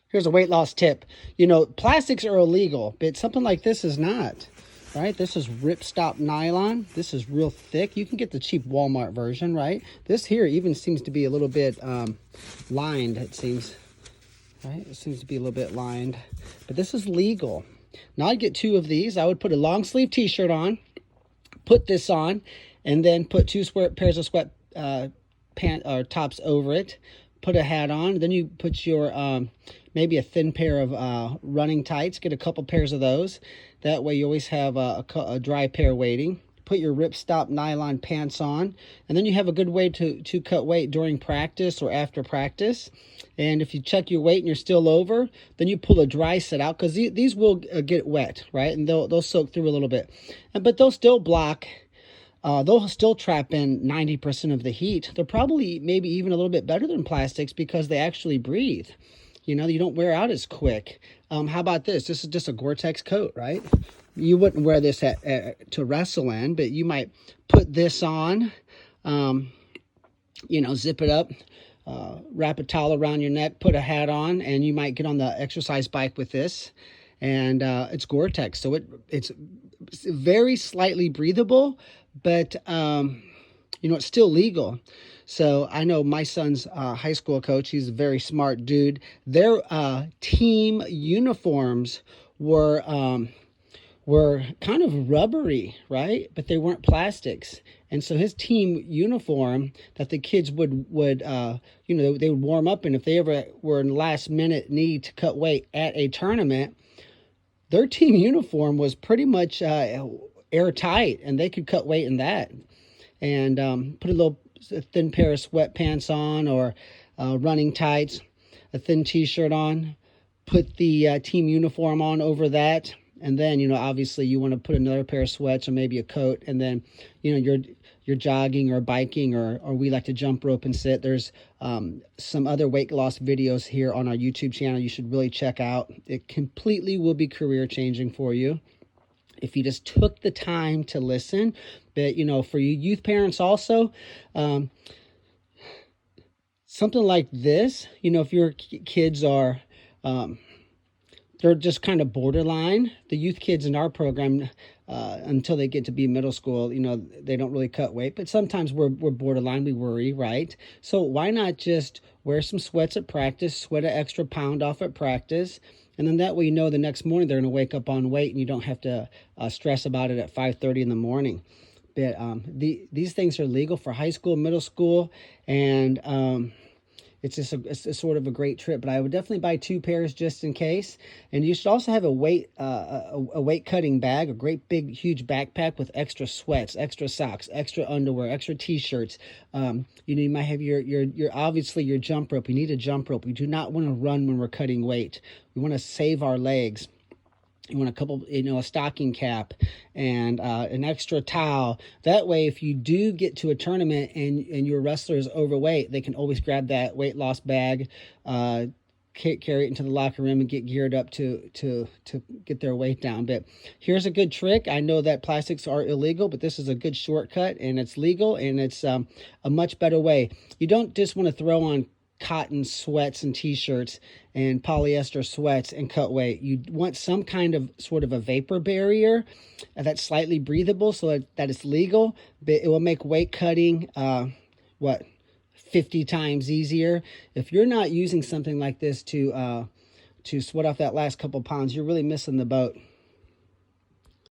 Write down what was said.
Here's a weight loss tip. You know, plastics are illegal, but something like this is not, right? This is ripstop nylon. This is real thick. You can get the cheap Walmart version, right? This here even seems to be a little bit lined, it seems, right? It seems to be a little bit lined, but this is legal. Now I'd get 2 of these. I would put a long sleeve t-shirt on, put this on, and then put 2 pairs of sweat pant or tops over it. Put a hat on. Then you put your maybe a thin pair of running tights. Get a couple pairs of those. That way you always have a dry pair waiting. Put your ripstop nylon pants on, and then you have a good way to cut weight during practice or after practice. And if you check your weight and you're still over, then you pull a dry set out, because these will get wet, right? And they'll soak through a little bit, but they'll still block. They'll still trap in 90% of the heat. They're probably maybe even a little bit better than plastics because they actually breathe. You know, you don't wear out as quick. How about this? This is just a Gore-Tex coat, right? You wouldn't wear this to wrestle in, but you might put this on, you know, zip it up, wrap a towel around your neck, put a hat on, and you might get on the exercise bike with this. And it's Gore-Tex, so it's very slightly breathable, but you know, it's still legal. So I know my son's high school coach, he's a very smart dude. Their team uniforms were kind of rubbery, right? But they weren't plastics. And so his team uniform that the kids would you know, they would warm up in if they ever were in last minute need to cut weight at a tournament, their team uniform was pretty much airtight, and they could cut weight in that. And put a thin pair of sweatpants on, or running tights, a thin t-shirt on, put the team uniform on over that. And then, you know, obviously you want to put another pair of sweats or maybe a coat. And then, you know, you're jogging or biking, or we like to jump rope and sit. There's some other weight loss videos here on our YouTube channel you should really check out. It completely will be career changing for you if you just took the time to listen. But, you know, for you youth parents also, something like this, you know, if your kids are, they're just kind of borderline. The youth kids in our program, until they get to be middle school, you know, they don't really cut weight, but sometimes we're borderline, we worry, right? So why not just wear some sweats at practice, sweat an extra pound off at practice, and then that way you know the next morning they're going to wake up on weight, and you don't have to stress about it at 5:30 in the morning. But these things are legal for high school, middle school, and it's just it's a sort of a great trip. But I would definitely buy 2 pairs just in case. And you should also have a weight cutting bag, a great big huge backpack with extra sweats, extra socks, extra underwear, extra t-shirts. You know, you might have your obviously your jump rope. You need a jump rope. We do not want to run when we're cutting weight. We want to save our legs. You want a couple, you know, a stocking cap and an extra towel. That way, if you do get to a tournament and your wrestler is overweight, they can always grab that weight loss bag, carry it into the locker room, and get geared up to get their weight down. But here's a good trick. I know that plastics are illegal, but this is a good shortcut, and it's legal, and it's a much better way. You don't just want to throw on cotton sweats and t-shirts and polyester sweats and cut weight. You want some kind of sort of a vapor barrier that's slightly breathable, so that it's legal, but it will make weight cutting 50 times easier. If you're not using something like this to sweat off that last couple pounds, you're really missing the boat.